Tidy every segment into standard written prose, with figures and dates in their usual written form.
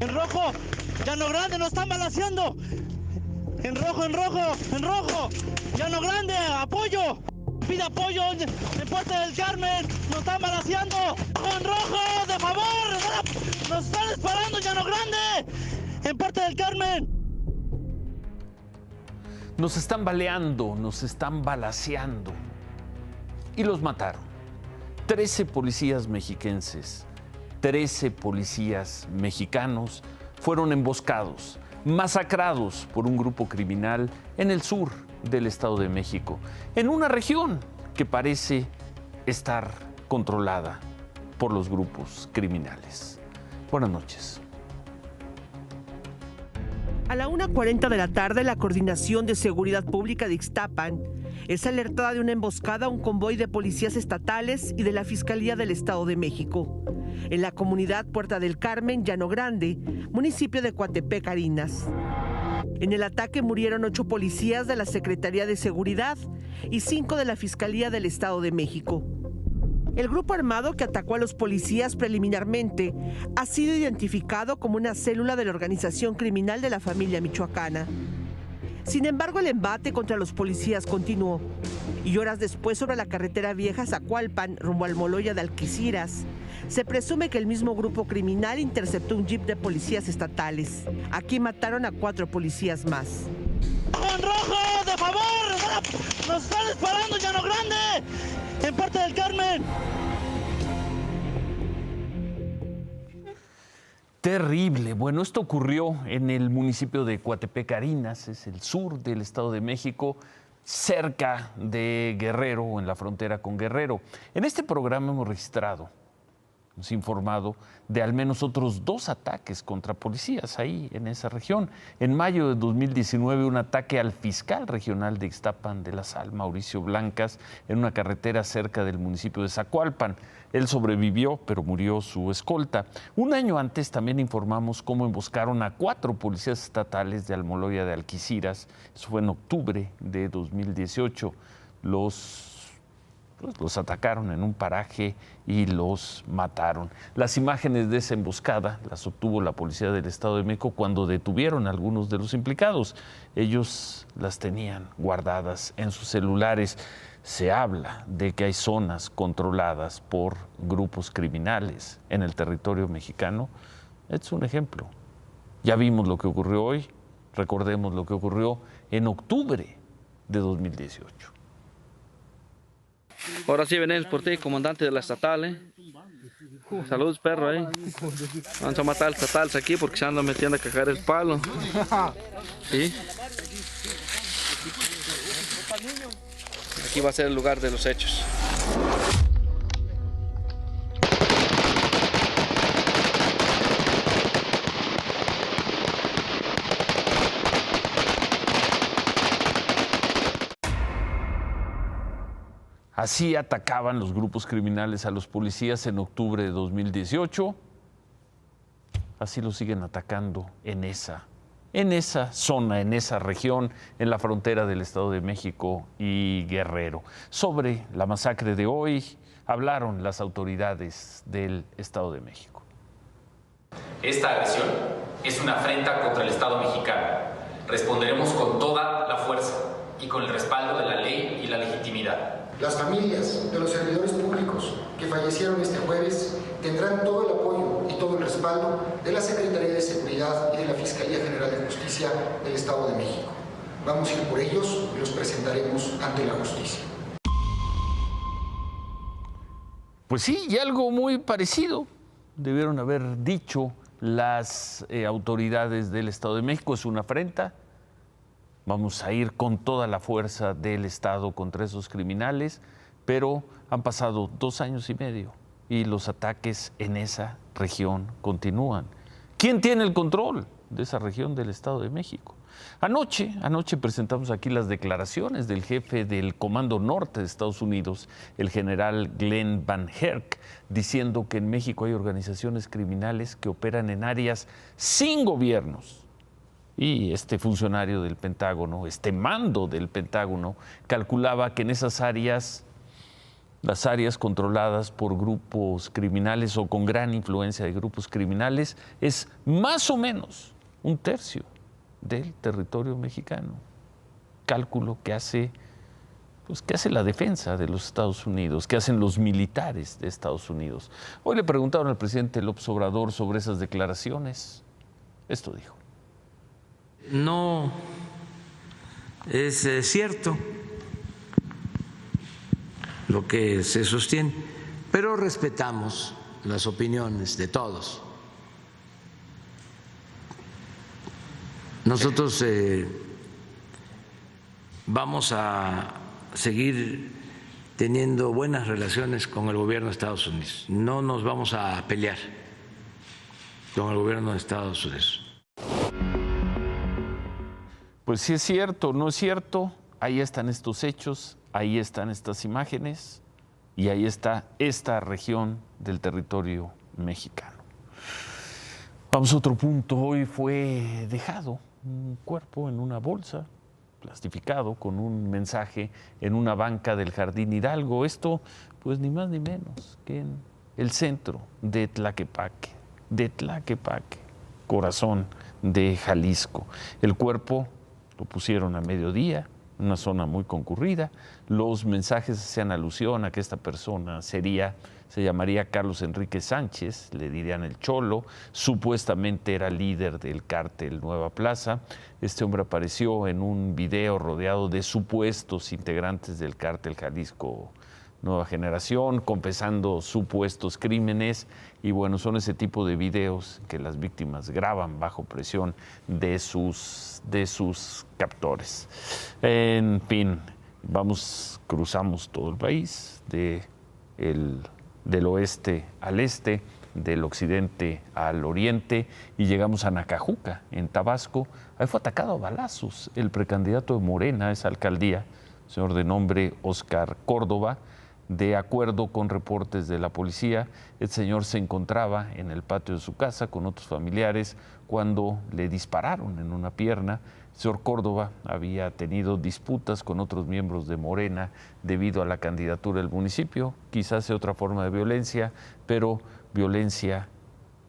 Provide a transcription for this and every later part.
En rojo, Llano Grande, nos están balaceando. En rojo, en rojo, en rojo. Llano Grande, apoyo. Pide apoyo en Puerta del Carmen. Nos están balaceando. En rojo, de favor. Nos están disparando, Llano Grande. En Puerta del Carmen. Nos están baleando, nos están balaceando. Y los mataron. 13 policías mexiquenses, 13 policías mexicanos fueron emboscados, masacrados por un grupo criminal en el sur del Estado de México, en una región que parece estar controlada por los grupos criminales. Buenas noches. A la 1:40 de la tarde, la Coordinación de Seguridad Pública de Ixtapan es alertada de una emboscada a un convoy de policías estatales y de la Fiscalía del Estado de México, en la comunidad Puerta del Carmen, Llano Grande, municipio de Coatepec, Arinas. En el ataque murieron 8 policías de la Secretaría de Seguridad y 5 de la Fiscalía del Estado de México. El grupo armado que atacó a los policías preliminarmente ha sido identificado como una célula de la organización criminal de la familia michoacana. Sin embargo, el embate contra los policías continuó y horas después, sobre la carretera vieja Zacualpan, rumbo al Almoloya de Algeciras, se presume que el mismo grupo criminal interceptó un jeep de policías estatales. Aquí mataron a 4 policías más. ¡En rojo, de favor! ¡Nos están disparando, Llano Grande! En Puerta del Carmen. Terrible. Bueno, esto ocurrió en el municipio de Coatepec, Arinas, es el sur del Estado de México, cerca de Guerrero o en la frontera con Guerrero. En este programa hemos informado de al menos otros 2 ataques contra policías ahí en esa región. En mayo de 2019, un ataque al fiscal regional de Ixtapan de la Sal, Mauricio Blancas, en una carretera cerca del municipio de Zacualpan. Él sobrevivió, pero murió su escolta. Un año antes también informamos cómo emboscaron a 4 policías estatales de Almoloya de Algeciras. Eso fue en octubre de 2018. Los atacaron en un paraje y los mataron. Las imágenes de esa emboscada las obtuvo la Policía del Estado de México cuando detuvieron a algunos de los implicados. Ellos las tenían guardadas en sus celulares. Se habla de que hay zonas controladas por grupos criminales en el territorio mexicano. Este es un ejemplo. Ya vimos lo que ocurrió hoy. Recordemos lo que ocurrió en octubre de 2018. Ahora sí venimos por ti, comandante de la estatal, Saludos, perro, Vamos a matar al estatal aquí porque se andan metiendo a cagar el palo. ¿Sí? Aquí va a ser el lugar de los hechos. Así atacaban los grupos criminales a los policías en octubre de 2018. Así lo siguen atacando en esa zona, en esa región, en la frontera del Estado de México y Guerrero. Sobre la masacre de hoy hablaron las autoridades del Estado de México. Esta agresión es una afrenta contra el Estado mexicano. Responderemos con toda la fuerza y con el respaldo de la ley y la legitimidad. Las familias de los servidores públicos que fallecieron este jueves tendrán todo el apoyo y todo el respaldo de la Secretaría de Seguridad y de la Fiscalía General de Justicia del Estado de México. Vamos a ir por ellos y los presentaremos ante la justicia. Pues sí, y algo muy parecido debieron haber dicho las autoridades del Estado de México. Es una afrenta. Vamos a ir con toda la fuerza del Estado contra esos criminales, pero han pasado 2 años y medio y los ataques en esa región continúan. ¿Quién tiene el control de esa región del Estado de México? Anoche presentamos aquí las declaraciones del jefe del Comando Norte de Estados Unidos, el general Glenn Van Herk, diciendo que en México hay organizaciones criminales que operan en áreas sin gobiernos. Y este funcionario del Pentágono, este mando del Pentágono, calculaba que en esas áreas las áreas controladas por grupos criminales o con gran influencia de grupos criminales es más o menos 1/3 del territorio mexicano. Cálculo que hace la defensa de los Estados Unidos, que hacen los militares de Estados Unidos. Hoy le preguntaron al presidente López Obrador sobre esas declaraciones. Esto dijo. No es cierto lo que se sostiene, pero respetamos las opiniones de todos. Nosotros vamos a seguir teniendo buenas relaciones con el gobierno de Estados Unidos. No nos vamos a pelear con el gobierno de Estados Unidos. Pues sí es cierto, no es cierto, ahí están estos hechos, ahí están estas imágenes y ahí está esta región del territorio mexicano. Vamos a otro punto. Hoy fue dejado un cuerpo en una bolsa, plastificado, con un mensaje en una banca del Jardín Hidalgo. Esto, pues ni más ni menos que en el centro de Tlaquepaque, corazón de Jalisco. El cuerpo lo pusieron a mediodía, una zona muy concurrida. Los mensajes hacían alusión a que esta persona se llamaría Carlos Enrique Sánchez, le dirían el Cholo, supuestamente era líder del cártel Nueva Plaza. Este hombre apareció en un video rodeado de supuestos integrantes del cártel Jalisco Nueva Generación, confesando supuestos crímenes, y bueno, son ese tipo de videos que las víctimas graban bajo presión de sus captores. En fin, cruzamos todo el país, del oeste al este, del occidente al oriente, y llegamos a Nacajuca, en Tabasco. Ahí fue atacado a balazos el precandidato de Morena a esa alcaldía, señor de nombre Óscar Córdoba. De acuerdo con reportes de la policía, el señor se encontraba en el patio de su casa con otros familiares cuando le dispararon en una pierna. El señor Córdoba había tenido disputas con otros miembros de Morena debido a la candidatura del municipio, quizás sea otra forma de violencia, pero violencia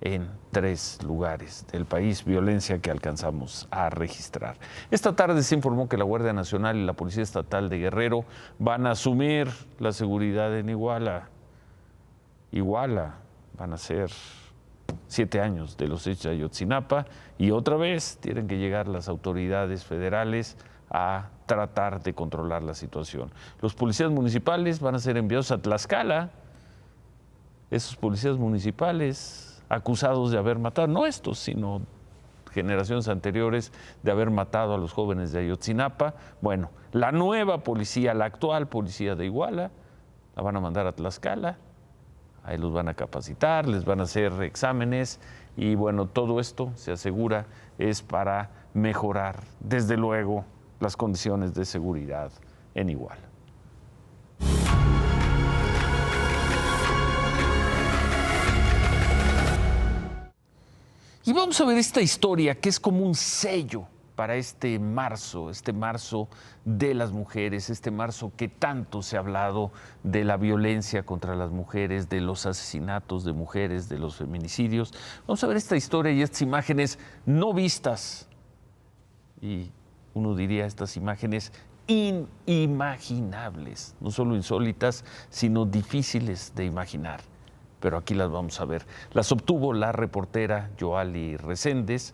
en 3 lugares del país, violencia que alcanzamos a registrar. Esta tarde se informó que la Guardia Nacional y la Policía Estatal de Guerrero van a asumir la seguridad en Iguala. Van a ser 7 años de los hechos de Ayotzinapa, y otra vez tienen que llegar las autoridades federales a tratar de controlar la situación. Los policías municipales van a ser enviados a Tlaxcala. Esos policías municipales acusados de haber matado, no estos, sino generaciones anteriores, de haber matado a los jóvenes de Ayotzinapa. Bueno, la nueva policía, la actual policía de Iguala, la van a mandar a Tlaxcala. Ahí los van a capacitar, les van a hacer exámenes, y bueno, todo esto se asegura es para mejorar, desde luego, las condiciones de seguridad en Iguala. Y vamos a ver esta historia que es como un sello para este marzo de las mujeres, este marzo que tanto se ha hablado de la violencia contra las mujeres, de los asesinatos de mujeres, de los feminicidios. Vamos a ver esta historia y estas imágenes no vistas, y uno diría estas imágenes inimaginables, no solo insólitas, sino difíciles de imaginar. Pero aquí las vamos a ver. Las obtuvo la reportera Yoali Reséndez.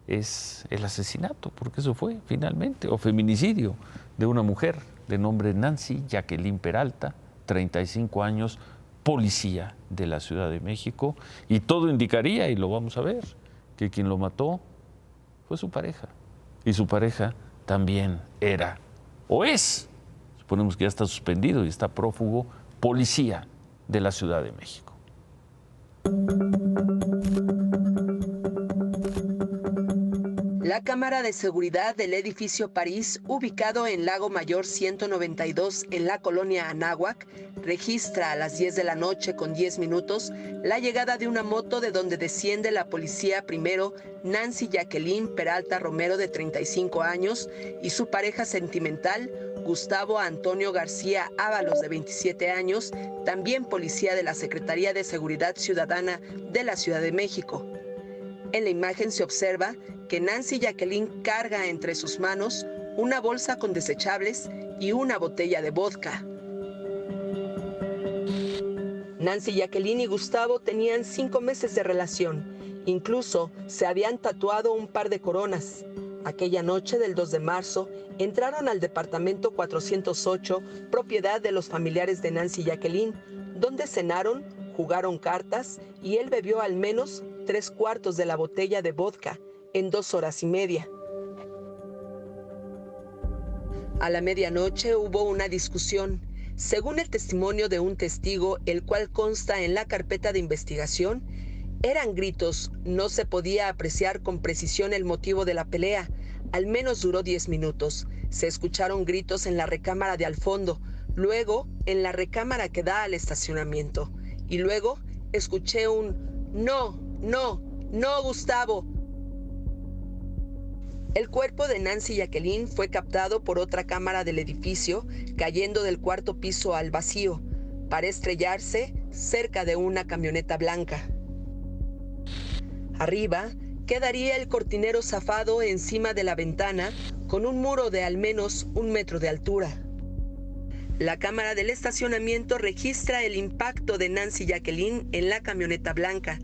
Es el asesinato, porque eso fue finalmente, o feminicidio, de una mujer de nombre Nancy Jacqueline Peralta, 35 años, policía de la Ciudad de México. Y todo indicaría, y lo vamos a ver, que quien lo mató fue su pareja. Y su pareja también era, o es, suponemos que ya está suspendido y está prófugo, policía de la Ciudad de México. La cámara de seguridad del edificio París, ubicado en Lago Mayor 192 en la colonia Anáhuac, registra a las 10 de la noche con 10 minutos la llegada de una moto de donde desciende la policía primero Nancy Jacqueline Peralta Romero, de 35 años, y su pareja sentimental, Gustavo Antonio García Ábalos, de 27 años, también policía de la Secretaría de Seguridad Ciudadana de la Ciudad de México. En la imagen se observa que Nancy Jacqueline carga entre sus manos una bolsa con desechables y una botella de vodka. Nancy Jacqueline y Gustavo tenían 5 meses de relación. Incluso se habían tatuado un par de coronas. Aquella noche del 2 de marzo, entraron al departamento 408, propiedad de los familiares de Nancy Jacqueline, donde cenaron, jugaron cartas y él bebió al menos 3/4 de la botella de vodka en 2 horas y media. A la medianoche hubo una discusión. Según el testimonio de un testigo, el cual consta en la carpeta de investigación, eran gritos, no se podía apreciar con precisión el motivo de la pelea, al menos duró 10 minutos. Se escucharon gritos en la recámara de al fondo, luego en la recámara que da al estacionamiento, y luego escuché un "no, no, no, Gustavo". El cuerpo de Nancy Jacqueline fue captado por otra cámara del edificio, cayendo del 4º piso al vacío, para estrellarse cerca de una camioneta blanca. Arriba quedaría el cortinero zafado encima de la ventana, con un muro de al menos 1 metro de altura. La cámara del estacionamiento registra el impacto de Nancy Jacqueline en la camioneta blanca.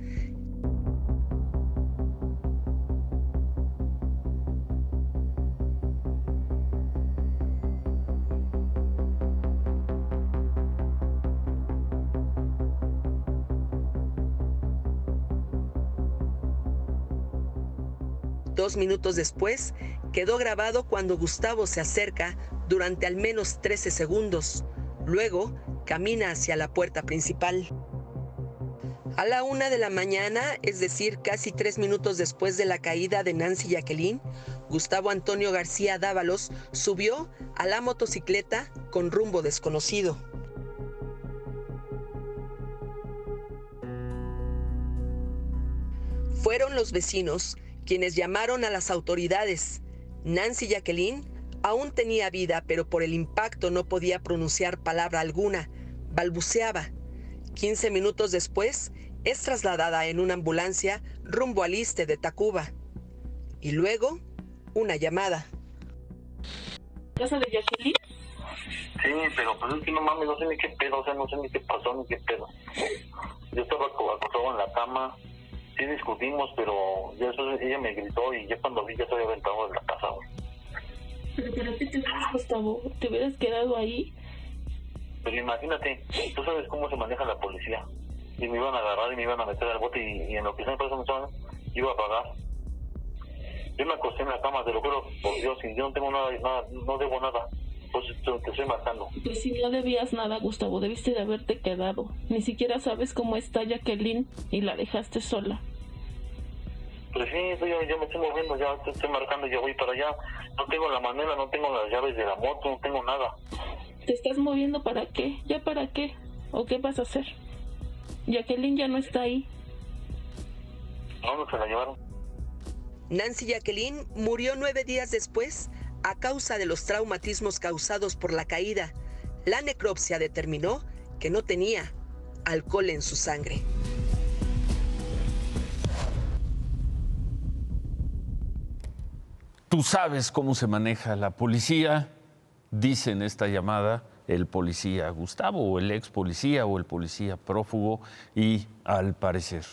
Dos minutos después, quedó grabado cuando Gustavo se acerca durante al menos 13 segundos. Luego, camina hacia la puerta principal. A la 1 de la mañana, es decir, casi 3 minutos después de la caída de Nancy Jacqueline, Gustavo Antonio García Dávalos subió a la motocicleta con rumbo desconocido. Fueron los vecinos quienes llamaron a las autoridades. Nancy Jacqueline aún tenía vida, pero por el impacto no podía pronunciar palabra alguna, balbuceaba. 15 minutos después, es trasladada en una ambulancia rumbo al ISSSTE de Tacuba. Y luego, una llamada. ¿Casa de Jacqueline? Sí, pero pues es que no mames, no sé ni qué pedo, o sea, no sé ni qué pasó, ni qué pedo. Yo estaba acostado en la cama. Sí discutimos, pero ya después ella me gritó y ya cuando vi ya se había aventado de la casa, güey. Pero ¿para qué te hubieras, Gustavo? ¿Te hubieras quedado ahí? Pero imagínate, tú sabes cómo se maneja la policía. Y me iban a agarrar y me iban a meter al bote y en lo que siempre me estaban, iba a pagar. Yo me acosté en la cama, te lo juro, por Dios, y yo no tengo nada, no debo nada. Pues te estoy matando. Pues si no debías nada, Gustavo, debiste de haberte quedado. Ni siquiera sabes cómo está Jacqueline y la dejaste sola. Pues sí, yo me estoy moviendo, ya te estoy marcando, ya voy para allá. No tengo la manera, no tengo las llaves de la moto, no tengo nada. ¿Te estás moviendo para qué? ¿Ya para qué? ¿O qué vas a hacer? Jacqueline ya no está ahí. No, se la llevaron. Nancy Jacqueline murió 9 días después a causa de los traumatismos causados por la caída. La necropsia determinó que no tenía alcohol en su sangre. Tú sabes cómo se maneja la policía, dice en esta llamada el policía Gustavo, o el ex policía, o el policía prófugo, y al parecer,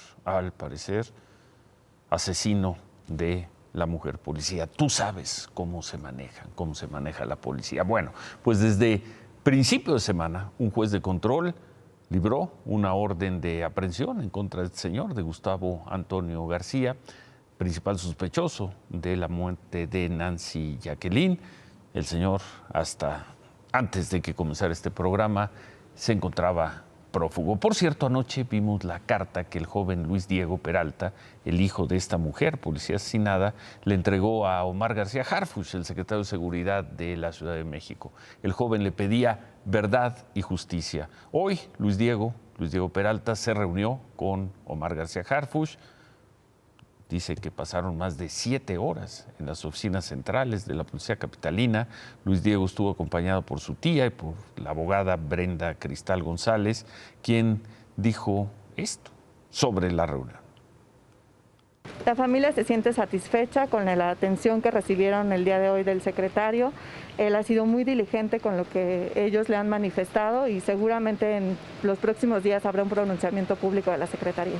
asesino de la mujer policía. Tú sabes cómo se maneja la policía. Bueno, pues desde principio de semana, un juez de control libró una orden de aprehensión en contra de este señor, de Gustavo Antonio García, principal sospechoso de la muerte de Nancy Jacqueline. El señor, hasta antes de que comenzara este programa, se encontraba prófugo. Por cierto, anoche vimos la carta que el joven Luis Diego Peralta, el hijo de esta mujer, policía asesinada, le entregó a Omar García Harfuch, el secretario de Seguridad de la Ciudad de México. El joven le pedía verdad y justicia. Hoy, Luis Diego Peralta se reunió con Omar García Harfuch. dice que pasaron más de 7 horas en las oficinas centrales de la Policía Capitalina. Luis Diego estuvo acompañado por su tía y por la abogada Brenda Cristal González, quien dijo esto sobre la reunión. La familia se siente satisfecha con la atención que recibieron el día de hoy del secretario. Él ha sido muy diligente con lo que ellos le han manifestado y seguramente en los próximos días habrá un pronunciamiento público de la Secretaría.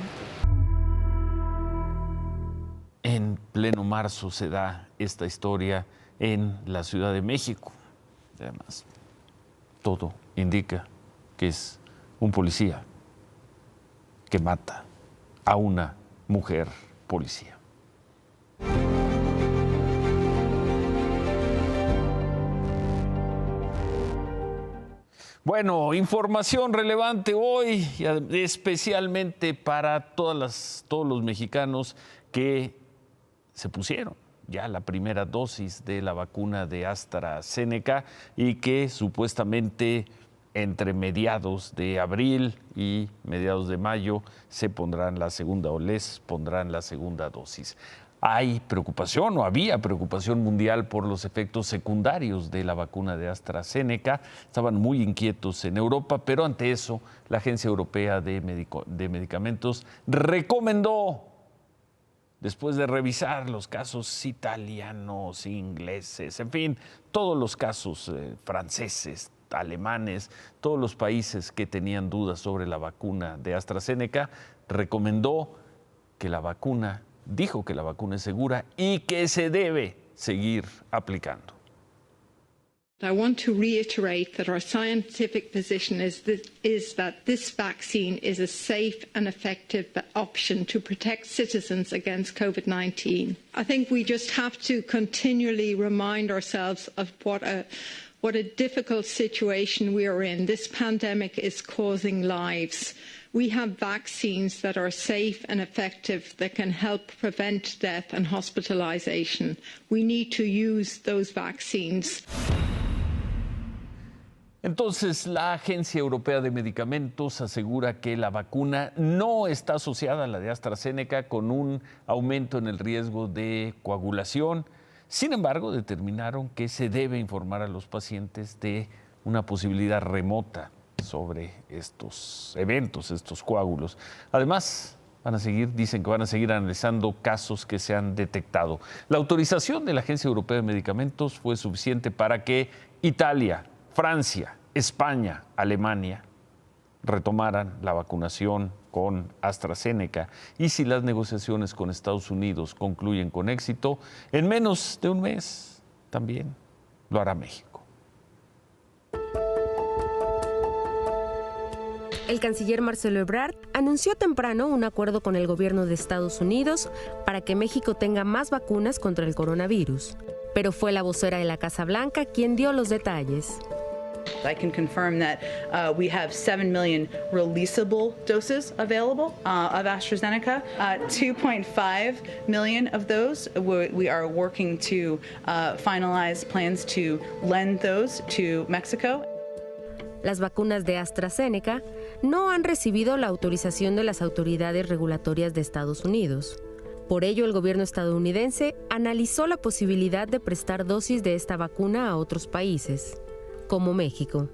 En pleno marzo se da esta historia en la Ciudad de México. Además, todo indica que es un policía que mata a una mujer policía. Bueno, información relevante hoy, especialmente para todos los mexicanos que se pusieron ya la primera dosis de la vacuna de AstraZeneca y que supuestamente entre mediados de abril y mediados de mayo se pondrán la segunda o les pondrán la segunda dosis. Hay preocupación o había preocupación mundial por los efectos secundarios de la vacuna de AstraZeneca. Estaban muy inquietos en Europa, pero ante eso la Agencia Europea de Medicamentos recomendó, después de revisar los casos italianos, ingleses, en fin, todos los casos franceses, alemanes, todos los países que tenían dudas sobre la vacuna de AstraZeneca, dijo que la vacuna es segura y que se debe seguir aplicando. I want to reiterate that our scientific position is that this vaccine is a safe and effective option to protect citizens against COVID-19. I think we just have to continually remind ourselves of what a difficult situation we are in. This pandemic is causing lives. We have vaccines that are safe and effective that can help prevent death and hospitalization. We need to use those vaccines. Entonces, la Agencia Europea de Medicamentos asegura que la vacuna no está asociada a la de AstraZeneca con un aumento en el riesgo de coagulación. Sin embargo, determinaron que se debe informar a los pacientes de una posibilidad remota sobre estos eventos, estos coágulos. Además, dicen que van a seguir analizando casos que se han detectado. La autorización de la Agencia Europea de Medicamentos fue suficiente para que Italia, Francia, España, Alemania retomaran la vacunación con AstraZeneca. Y si las negociaciones con Estados Unidos concluyen con éxito, en menos de un mes también lo hará México. El canciller Marcelo Ebrard anunció temprano un acuerdo con el gobierno de Estados Unidos para que México tenga más vacunas contra el coronavirus. Pero fue la vocera de la Casa Blanca quien dio los detalles. I can confirm that we have 7 million releasable doses available of AstraZeneca. 2.5 million of those we are working to finalize plans to lend those to Mexico. Las vacunas de AstraZeneca no han recibido la autorización de las autoridades regulatorias de Estados Unidos. Por ello, el gobierno estadounidense analizó la posibilidad de prestar dosis de esta vacuna a otros países, como México.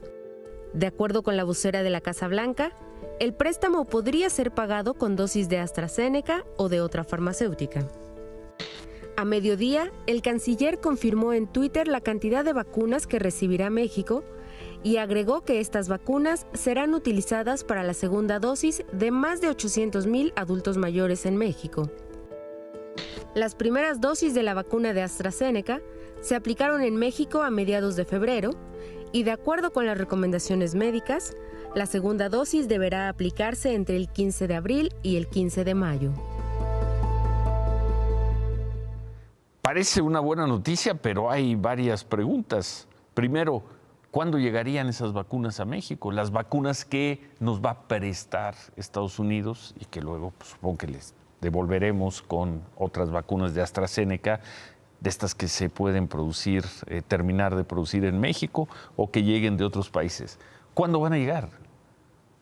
De acuerdo con la vocera de la Casa Blanca, el préstamo podría ser pagado con dosis de AstraZeneca o de otra farmacéutica. A mediodía, el canciller confirmó en Twitter la cantidad de vacunas que recibirá México y agregó que estas vacunas serán utilizadas para la segunda dosis de más de 800,000 adultos mayores en México. Las primeras dosis de la vacuna de AstraZeneca se aplicaron en México a mediados de febrero y, de acuerdo con las recomendaciones médicas, la segunda dosis deberá aplicarse entre el 15 de abril y el 15 de mayo. Parece una buena noticia, pero hay varias preguntas. Primero, ¿cuándo llegarían esas vacunas a México? Las vacunas que nos va a prestar Estados Unidos y que luego supongo que les devolveremos con otras vacunas de AstraZeneca, de estas que se pueden producir, terminar de producir en México o que lleguen de otros países. ¿Cuándo van a llegar?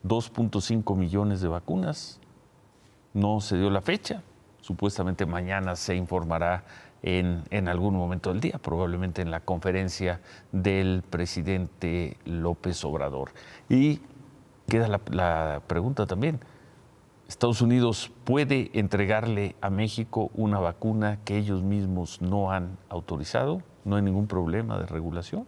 2.5 millones de vacunas. No se dio la fecha. Supuestamente mañana se informará en algún momento del día, probablemente en la conferencia del presidente López Obrador. Y queda la pregunta también, ¿Estados Unidos puede entregarle a México una vacuna que ellos mismos no han autorizado? ¿No hay ningún problema de regulación?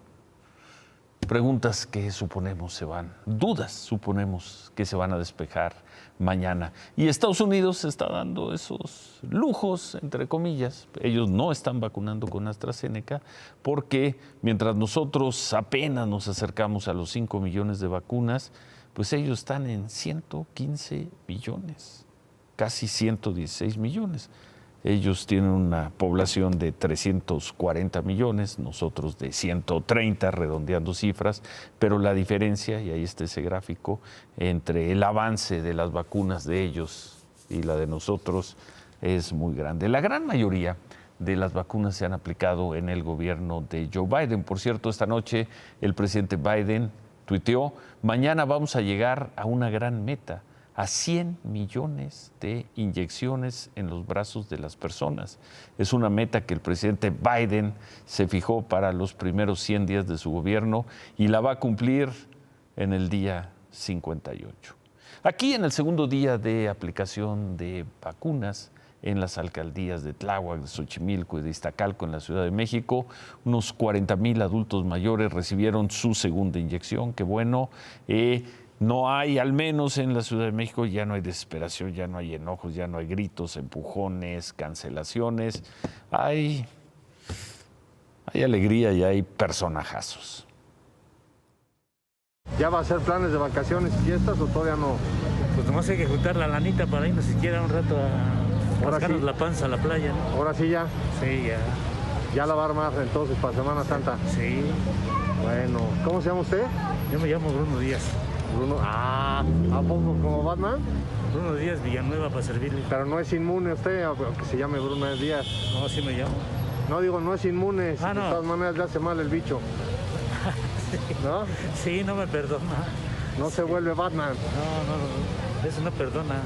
Preguntas que suponemos dudas suponemos que se van a despejar mañana. Y Estados Unidos está dando esos lujos, entre comillas. Ellos no están vacunando con AstraZeneca porque mientras nosotros apenas nos acercamos a los 5 millones de vacunas, pues ellos están en 115 millones, casi 116 millones. Ellos tienen una población de 340 millones, nosotros de 130, redondeando cifras, pero la diferencia, y ahí está ese gráfico, entre el avance de las vacunas de ellos y la de nosotros es muy grande. La gran mayoría de las vacunas se han aplicado en el gobierno de Joe Biden. Por cierto, esta noche el presidente Biden tuiteó: mañana vamos a llegar a una gran meta, a 100 millones de inyecciones en los brazos de las personas. Es una meta que el presidente Biden se fijó para los primeros 100 días de su gobierno y la va a cumplir en el día 58. Aquí, en el segundo día de aplicación de vacunas en las alcaldías de Tláhuac, de Xochimilco y de Iztacalco en la Ciudad de México, unos 40,000 adultos mayores recibieron su segunda inyección. Qué bueno. No hay, al menos en la Ciudad de México, ya no hay desesperación, ya no hay enojos, ya no hay gritos, empujones, cancelaciones. Hay alegría y hay personajazos. ¿Ya va a hacer planes de vacaciones y fiestas o todavía no? Pues nomás hay que juntar la lanita para irnos siquiera un rato a rascarnos la panza a la playa, ¿no? ¿Ahora sí ya? Sí, ya. ¿Ya la va a armar entonces para Semana Santa? Sí. Bueno, ¿cómo se llama usted? Yo me llamo Bruno Díaz. Bruno, ¿a poco como Batman? Bruno Díaz Villanueva, para servirle. Pero no es inmune usted, aunque se llame Bruno Díaz. No, sí me llamo. No, digo, no es inmune, no. De todas maneras le hace mal el bicho. Sí. ¿No? Sí, no me perdona. No se vuelve Batman. No, eso no perdona.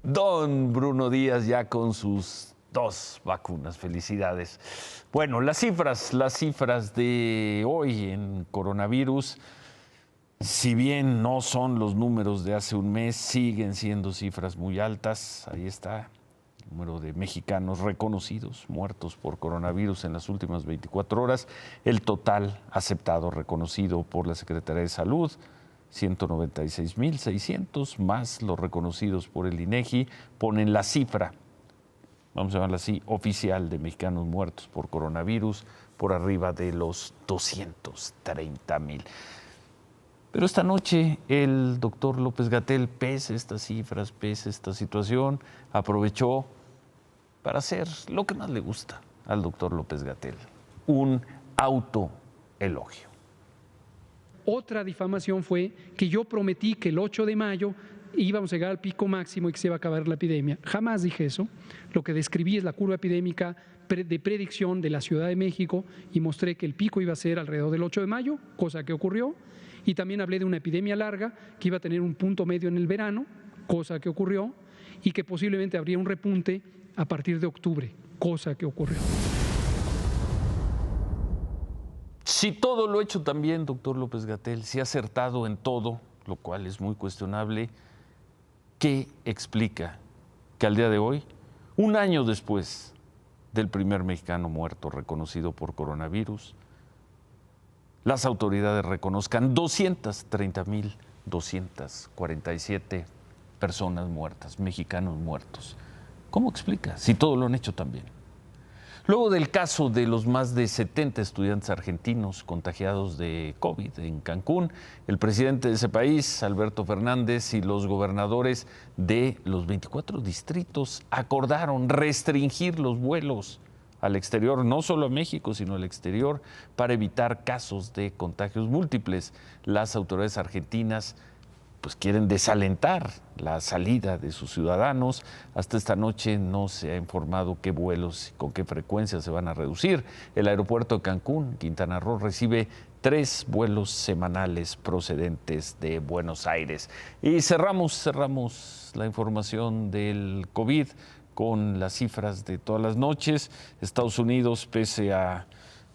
Don Bruno Díaz ya con sus 2 vacunas, felicidades. Bueno, las cifras de hoy en coronavirus, si bien no son los números de hace un mes, siguen siendo cifras muy altas. Ahí está el número de mexicanos reconocidos, muertos por coronavirus en las últimas 24 horas. El total aceptado, reconocido por la Secretaría de Salud, 196,600, más los reconocidos por el INEGI, ponen la cifra, vamos a llamarla así, oficial de mexicanos muertos por coronavirus por arriba de los 230,000. Pero esta noche el doctor López-Gatell, pese a estas cifras, pese a esta situación, aprovechó para hacer lo que más le gusta al doctor López-Gatell, un autoelogio. Otra difamación fue que yo prometí que el 8 de mayo íbamos a llegar al pico máximo y que se iba a acabar la epidemia. Jamás dije eso. Lo que describí es la curva epidémica de predicción de la Ciudad de México y mostré que el pico iba a ser alrededor del 8 de mayo, cosa que ocurrió. Y también hablé de una epidemia larga que iba a tener un punto medio en el verano, cosa que ocurrió, y que posiblemente habría un repunte a partir de octubre, cosa que ocurrió. Si todo lo ha hecho también, doctor López-Gatell, si ha acertado en todo, lo cual es muy cuestionable, ¿qué explica que al día de hoy, un año después del primer mexicano muerto reconocido por coronavirus, las autoridades reconozcan 230,247 personas muertas, mexicanos muertos? ¿Cómo explica? Si todo lo han hecho también. Luego del caso de los más de 70 estudiantes argentinos contagiados de COVID en Cancún, el presidente de ese país, Alberto Fernández, y los gobernadores de los 24 distritos acordaron restringir los vuelos al exterior, no solo a México, sino al exterior, para evitar casos de contagios múltiples. Las autoridades argentinas pues quieren desalentar la salida de sus ciudadanos. Hasta esta noche no se ha informado qué vuelos y con qué frecuencia se van a reducir. El aeropuerto de Cancún, Quintana Roo, recibe 3 vuelos semanales procedentes de Buenos Aires. Y cerramos la información del COVID con las cifras de todas las noches. Estados Unidos, pese a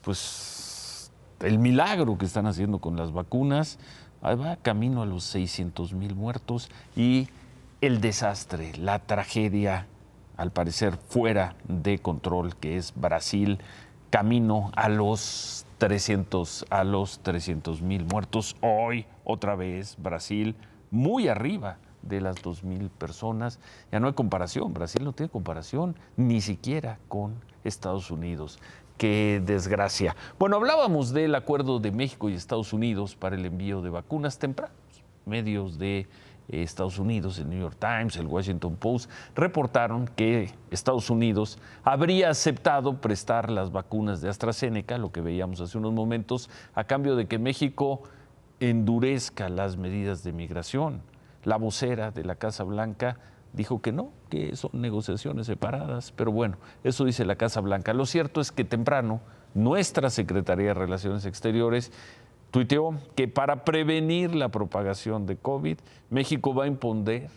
pues el milagro que están haciendo con las vacunas, ahí va camino a los 600,000 muertos y el desastre, la tragedia, al parecer fuera de control, que es Brasil, camino a los 300,000 muertos. Hoy, otra vez, Brasil muy arriba de las 2,000 personas. Ya no hay comparación, Brasil no tiene comparación ni siquiera con Estados Unidos. Qué desgracia. Bueno, hablábamos del acuerdo de México y Estados Unidos para el envío de vacunas tempranos. Medios de Estados Unidos, el New York Times, el Washington Post, reportaron que Estados Unidos habría aceptado prestar las vacunas de AstraZeneca, lo que veíamos hace unos momentos, a cambio de que México endurezca las medidas de migración. La vocera de la Casa Blanca dijo que no, que son negociaciones separadas, pero bueno, eso dice la Casa Blanca. Lo cierto es que temprano nuestra Secretaría de Relaciones Exteriores tuiteó que para prevenir la propagación de COVID, México va a imponer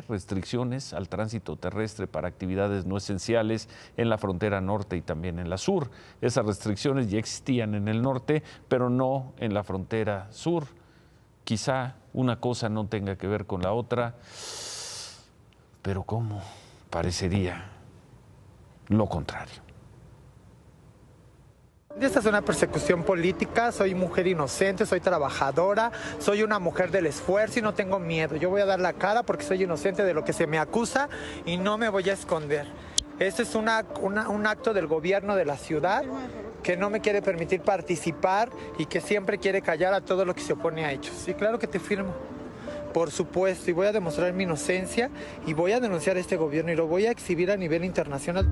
restricciones al tránsito terrestre para actividades no esenciales en la frontera norte y también en la sur. Esas restricciones ya existían en el norte, pero no en la frontera sur. Quizá una cosa no tenga que ver con la otra, pero ¿cómo? Parecería lo contrario. Esta es una persecución política, soy mujer inocente, soy trabajadora, soy una mujer del esfuerzo y no tengo miedo. Yo voy a dar la cara porque soy inocente de lo que se me acusa y no me voy a esconder. Este es un acto del gobierno de la ciudad que no me quiere permitir participar y que siempre quiere callar a todo lo que se opone a hechos. Sí, claro que te firmo. Por supuesto, y voy a demostrar mi inocencia y voy a denunciar a este gobierno y lo voy a exhibir a nivel internacional.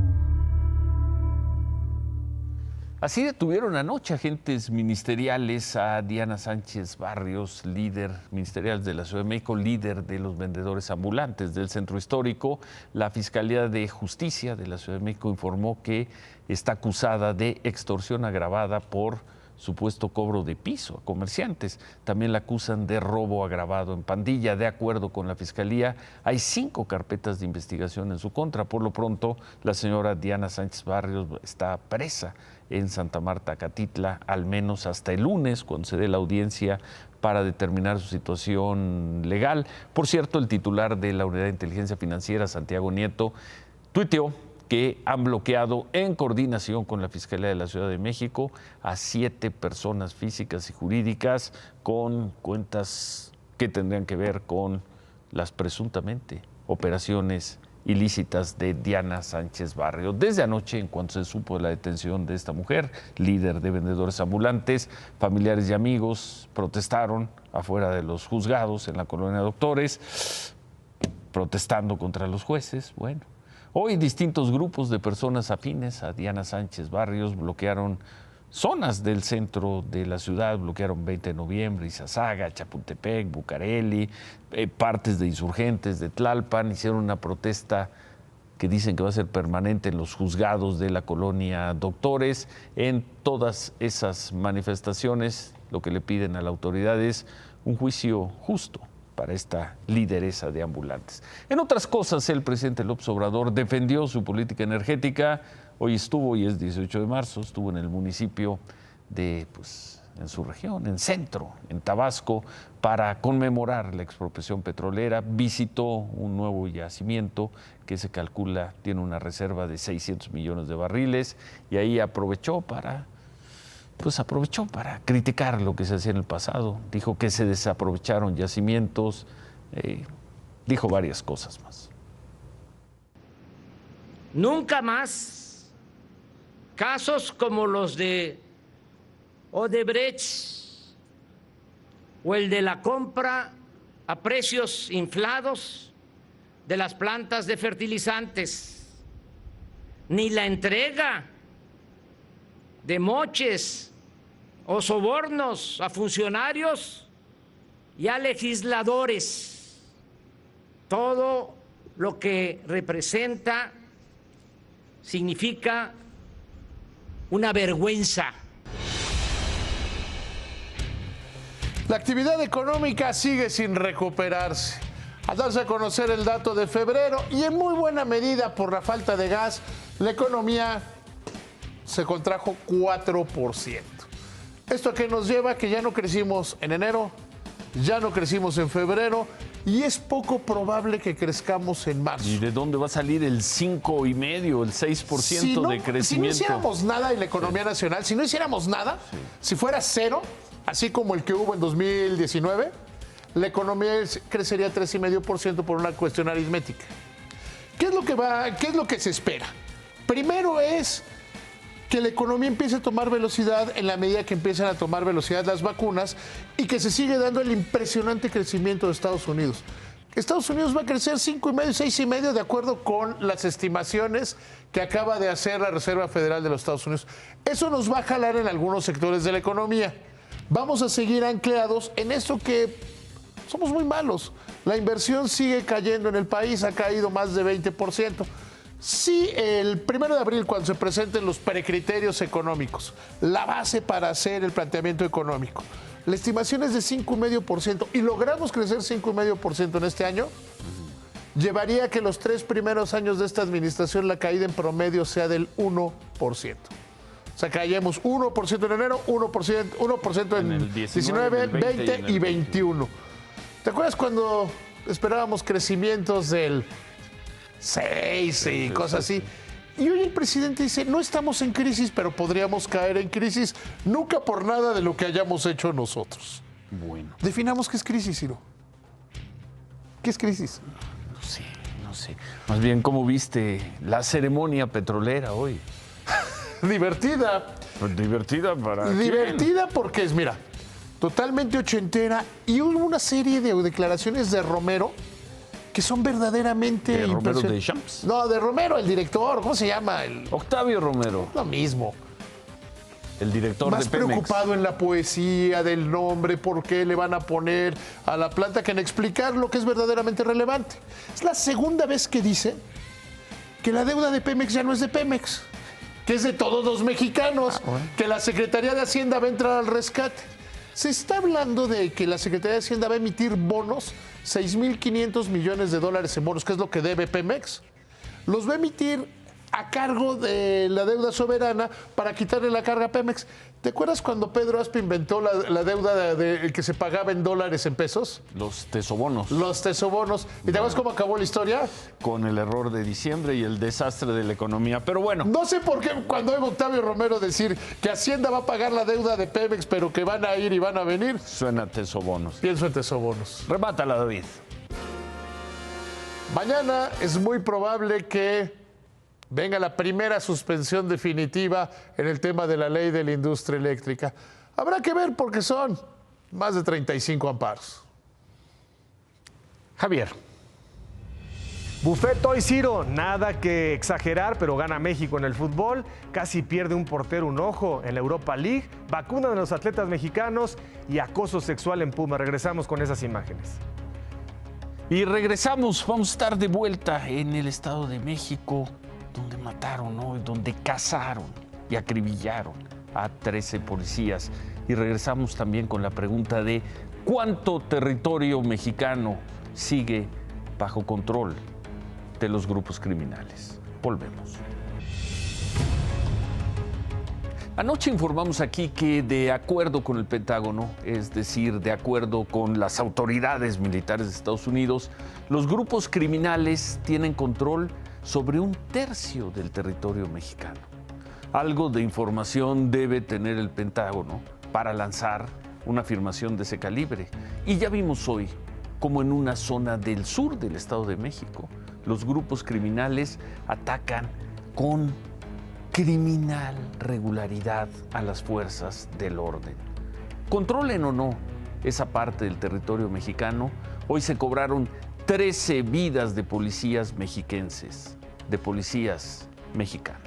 Así detuvieron anoche agentes ministeriales a Diana Sánchez Barrios, líder ministerial de la Ciudad de México, líder de los vendedores ambulantes del centro histórico. La Fiscalía de Justicia de la Ciudad de México informó que está acusada de extorsión agravada por supuesto cobro de piso a comerciantes. También la acusan de robo agravado en pandilla. De acuerdo con la Fiscalía, hay 5 carpetas de investigación en su contra. Por lo pronto, la señora Diana Sánchez Barrios está presa en Santa Marta, Catitla, al menos hasta el lunes, cuando se dé la audiencia para determinar su situación legal. Por cierto, el titular de la Unidad de Inteligencia Financiera, Santiago Nieto, tuiteó que han bloqueado en coordinación con la Fiscalía de la Ciudad de México a 7 personas físicas y jurídicas con cuentas que tendrían que ver con las presuntamente operaciones ilícitas de Diana Sánchez Barrios. Desde anoche, en cuanto se supo de la detención de esta mujer, líder de vendedores ambulantes, familiares y amigos protestaron afuera de los juzgados en la colonia Doctores, protestando contra los jueces. Bueno, hoy distintos grupos de personas afines a Diana Sánchez Barrios bloquearon zonas del centro de la ciudad, bloquearon 20 de noviembre, Izazaga, Chapultepec, Bucareli, partes de Insurgentes, de Tlalpan, hicieron una protesta que dicen que va a ser permanente en los juzgados de la colonia Doctores. En todas esas manifestaciones, lo que le piden a la autoridad es un juicio justo para esta lideresa de ambulantes. En otras cosas, el presidente López Obrador defendió su política energética. Hoy estuvo, y es 18 de marzo, estuvo en el municipio de, en su región, en Centro, en Tabasco, para conmemorar la expropiación petrolera. Visitó un nuevo yacimiento que se calcula tiene una reserva de 600 millones de barriles y ahí aprovechó para criticar lo que se hacía en el pasado. Dijo que se desaprovecharon yacimientos, dijo varias cosas más. Nunca más casos como los de Odebrecht o el de la compra a precios inflados de las plantas de fertilizantes, ni la entrega de moches o sobornos a funcionarios y a legisladores todo lo que representa significa una vergüenza. La actividad económica sigue sin recuperarse. Al darse a conocer el dato de febrero y en muy buena medida por la falta de gas, la economía se contrajo 4%. ¿Esto a qué nos lleva? Que ya no crecimos en enero, ya no crecimos en febrero y es poco probable que crezcamos en marzo. ¿Y de dónde va a salir el 5,5%, el 6% de crecimiento? Si no hiciéramos nada en la economía nacional, si no hiciéramos nada, si fuera cero, así como el que hubo en 2019, la economía crecería 3,5% por una cuestión aritmética. ¿Qué es lo que se espera? Primero es que la economía empiece a tomar velocidad en la medida que empiezan a tomar velocidad las vacunas y que se sigue dando el impresionante crecimiento de Estados Unidos. Estados Unidos va a crecer 5,5 y 6,5 de acuerdo con las estimaciones que acaba de hacer la Reserva Federal de los Estados Unidos. Eso nos va a jalar en algunos sectores de la economía. Vamos a seguir anclados en esto que somos muy malos. La inversión sigue cayendo en el país, ha caído más de 20%. Sí, el 1 de abril, cuando se presenten los precriterios económicos, la base para hacer el planteamiento económico, la estimación es de 5,5% y logramos crecer 5,5% en este año, llevaría a que los 3 primeros años de esta administración la caída en promedio sea del 1%. O sea, caíamos 1% en enero, 1% en el 19, 20 y 21. ¿Te acuerdas cuando esperábamos crecimientos del 6 y cosas así? Y hoy el presidente dice, no estamos en crisis, pero podríamos caer en crisis, nunca por nada de lo que hayamos hecho nosotros. Bueno. Definamos qué es crisis, Ciro. ¿Qué es crisis? No sé. Más bien, ¿cómo viste la ceremonia petrolera hoy? Divertida. Pues divertida para Divertida porque es, mira, totalmente ochentera y hubo una serie de declaraciones de Romero que son verdaderamente ¿De Romero impresionantes. de Champs? No, de Romero, el director, ¿cómo se llama? Octavio Romero. Lo mismo. El director Más de Pemex. preocupado en la poesía del nombre, por qué le van a poner a la planta, que en explicar lo que es verdaderamente relevante. Es la segunda vez que dice que la deuda de Pemex ya no es de Pemex, que es de todos los mexicanos, que la Secretaría de Hacienda va a entrar al rescate. Se está hablando de que la Secretaría de Hacienda va a emitir bonos, 6,500 millones de dólares en bonos, que es lo que debe Pemex. Los va a emitir a cargo de la deuda soberana para quitarle la carga a Pemex. ¿Te acuerdas cuando Pedro Aspe inventó la deuda que se pagaba en dólares en pesos? Los tesobonos. Los tesobonos. ¿Y te acuerdas cómo acabó la historia? Con el error de diciembre y el desastre de la economía. Pero bueno. No sé por qué cuando oigo a Octavio Romero decir que Hacienda va a pagar la deuda de Pemex, pero que van a ir y van a venir. Suena tesobonos. Pienso en tesobonos. Remátala, David. Mañana es muy probable que venga la primera suspensión definitiva en el tema de la ley de la industria eléctrica. Habrá que ver porque son más de 35 amparos. Javier. Buffet hoy, Ciro, nada que exagerar, pero gana México en el fútbol, casi pierde un portero un ojo en la Europa League, vacuna de los atletas mexicanos y acoso sexual en Puma. Regresamos con esas imágenes. Y regresamos, vamos a estar de vuelta en el Estado de México, donde mataron, ¿no? Donde cazaron y acribillaron a 13 policías. Y regresamos también con la pregunta de ¿cuánto territorio mexicano sigue bajo control de los grupos criminales? Volvemos. Anoche informamos aquí que de acuerdo con el Pentágono, es decir, de acuerdo con las autoridades militares de Estados Unidos, los grupos criminales tienen control sobre 1/3 del territorio mexicano. Algo de información debe tener el Pentágono para lanzar una afirmación de ese calibre. Y ya vimos hoy cómo en una zona del sur del Estado de México, los grupos criminales atacan con criminal regularidad a las fuerzas del orden. Controlen o no esa parte del territorio mexicano, hoy se cobraron 13 vidas de policías mexiquenses, de policías mexicanos.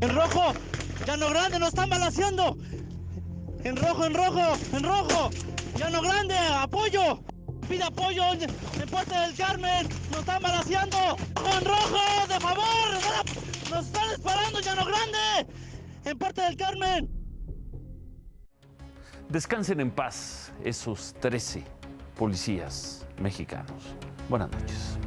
En rojo, Llano Grande, nos están balaceando. En rojo, en rojo, en rojo. Llano Grande, apoyo. Pide apoyo en Puerta del Carmen. Nos están balaceando. En rojo, de favor. Nos están disparando, Llano Grande. En Puerta del Carmen. Descansen en paz esos 13 policías mexicanos. Buenas noches.